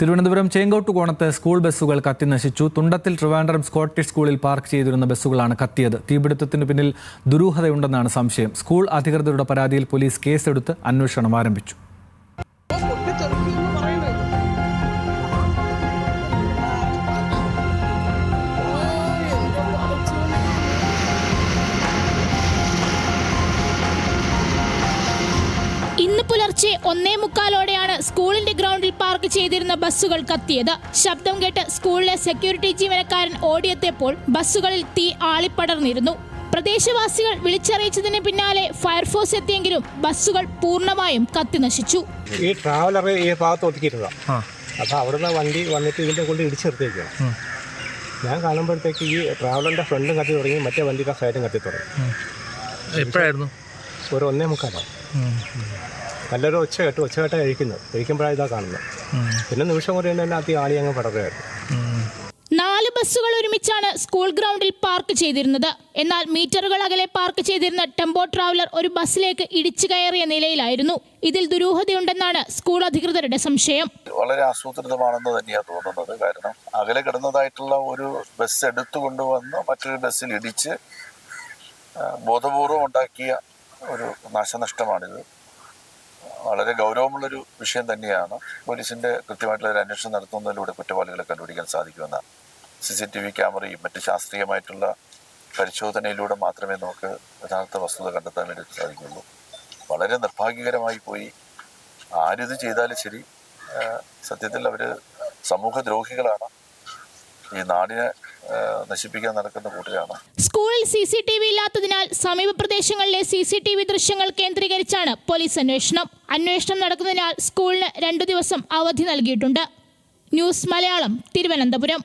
Thiruvananthapuram ചേങ്കോട്ടുകോണത്ത് school ബസ്സുകൾ കത്തിനശിച്ചു. Thundathil Trivandrum Scottish സ്കൂളിൽ park ചെയ്തിരുന്ന ബസ്സുകളാണ് കത്തിയത്. തീപിടുത്തത്തിന് പിന്നിൽ ദുരൂഹതയുണ്ടെന്നാണ് സംശയം. സ്കൂൾ അധികൃതരുടെ പരാതിയിൽ പോലീസ് കേസെടുത്ത് അന്വേഷണം ആരംഭിച്ചു. ഇന്ന് പുലർച്ചെ 1:45 സ്കൂളിന്റെ ഗ്രൗണ്ടിൽ പാർക്ക് ചെയ്തിരുന്ന ബസ്സുകൾ കത്തിയത്. ശബ്ദം കേട്ട് സ്കൂളിലെ സെക്യൂരിറ്റി ജീവനക്കാരൻ ഓടിയെത്തിയപ്പോൾ ബസ്സുകളിൽ തീ ആളിപ്പടർന്നിരുന്നു. പ്രദേശവാസികൾ വിളിച്ചറിയിച്ചതിന് പിന്നാലെ ഫയർഫോഴ്സ് എത്തിയെങ്കിലും ബസ്സുകൾ പൂർണ്ണമായും കത്തിനശിച്ചു. ഈ ട്രാവലർ ഈ ഭാഗത്ത് ഒതുക്കിയിട്ടതാണ്. അപ്പോൾ അവിടുന്ന് വണ്ടി വന്നിട്ട് ഇതിൻ്റെ കൊണ്ട് ഇടിച്ചു നിർത്തിയിരിക്കുകയാണ്. ഞാൻ കാണുമ്പോഴത്തേക്ക് ഈ ട്രാവലറിൻ്റെ ഫ്രണ്ടും കത്തി തുടങ്ങി, മറ്റേ വണ്ടിയുടെ സൈഡും കത്തി തുടങ്ങി. എപ്പോഴായിരുന്നു? ഒരു 1:45. നല്ലൊരു ഒച്ച കേട്ട് കഴിക്കുമ്പോഴാണ് ഇതാ കാണുന്നത്. പിന്നെ നിമിഷം കൊണ്ട് തന്നെ അതി ആളി അങ്ങ് പടരുകയായിരുന്നു. 4 ബസ്സുകൾ ഒരുമിച്ചാണ് സ്കൂൾ ഗ്രൗണ്ടിൽ പാർക്ക് ചെയ്തിരുന്നത്. എന്നാൽ മീറ്ററുകൾ അകലെ പാർക്ക് ചെയ്തിരുന്ന ടെമ്പോ ട്രാവലർ ഒരു ബസ്സിലേക്ക് ഇടിച്ചു കയറിയ നിലയിലായിരുന്നു. ഇതിൽ ദുരൂഹതയുണ്ടെന്നാണ് സ്കൂൾ അധികൃതരുടെ സംശയം. വളരെ ആസൂത്രിതമാണെന്ന് തന്നെയാണ് തോന്നുന്നത്. കാരണം അകലെ കിടന്നതായിട്ടുള്ള ഒരു ബസ് എടുത്തുകൊണ്ടുവന്ന് മറ്റൊരു ബസ്സിൽ ഇടിച്ച് ബോധപൂർവം ഉണ്ടാക്കിയ ഒരു നാശനഷ്ടമാണിത്. വളരെ ഗൗരവമുള്ളൊരു വിഷയം തന്നെയാണ്. പോലീസിന്റെ കൃത്യമായിട്ടുള്ള ഒരു അന്വേഷണം നടത്തുന്നതിലൂടെ കുറ്റവാളികളെ കണ്ടുപിടിക്കാൻ സാധിക്കുമെന്നാണ്. CCTV ക്യാമറയും മറ്റ് ശാസ്ത്രീയമായിട്ടുള്ള പരിശോധനയിലൂടെ മാത്രമേ നമുക്ക് യഥാർത്ഥ വസ്തുത കണ്ടെത്താൻ വേണ്ടി സാധിക്കുള്ളൂ. വളരെ നിർഭാഗ്യകരമായി പോയി. ആരിത് ചെയ്താലും ശരി, സത്യത്തിൽ അവർ സമൂഹദ്രോഹികളാണ്. ഈ നാടിനെ നശിപ്പിക്കാൻ നടക്കുന്ന കൂട്ടരാണ്. സ്കൂളിൽ CCTV ഇല്ലാത്തതിനാൽ സമീപ പ്രദേശങ്ങളിലെ CCTV ദൃശ്യങ്ങൾ കേന്ദ്രീകരിച്ചാണ് പോലീസ് അന്വേഷണം നടക്കുന്നതിനാൽ സ്കൂളിന് 2 ദിവസം അവധി നൽകിയിട്ടുണ്ട്. ന്യൂസ് മലയാളം, തിരുവനന്തപുരം.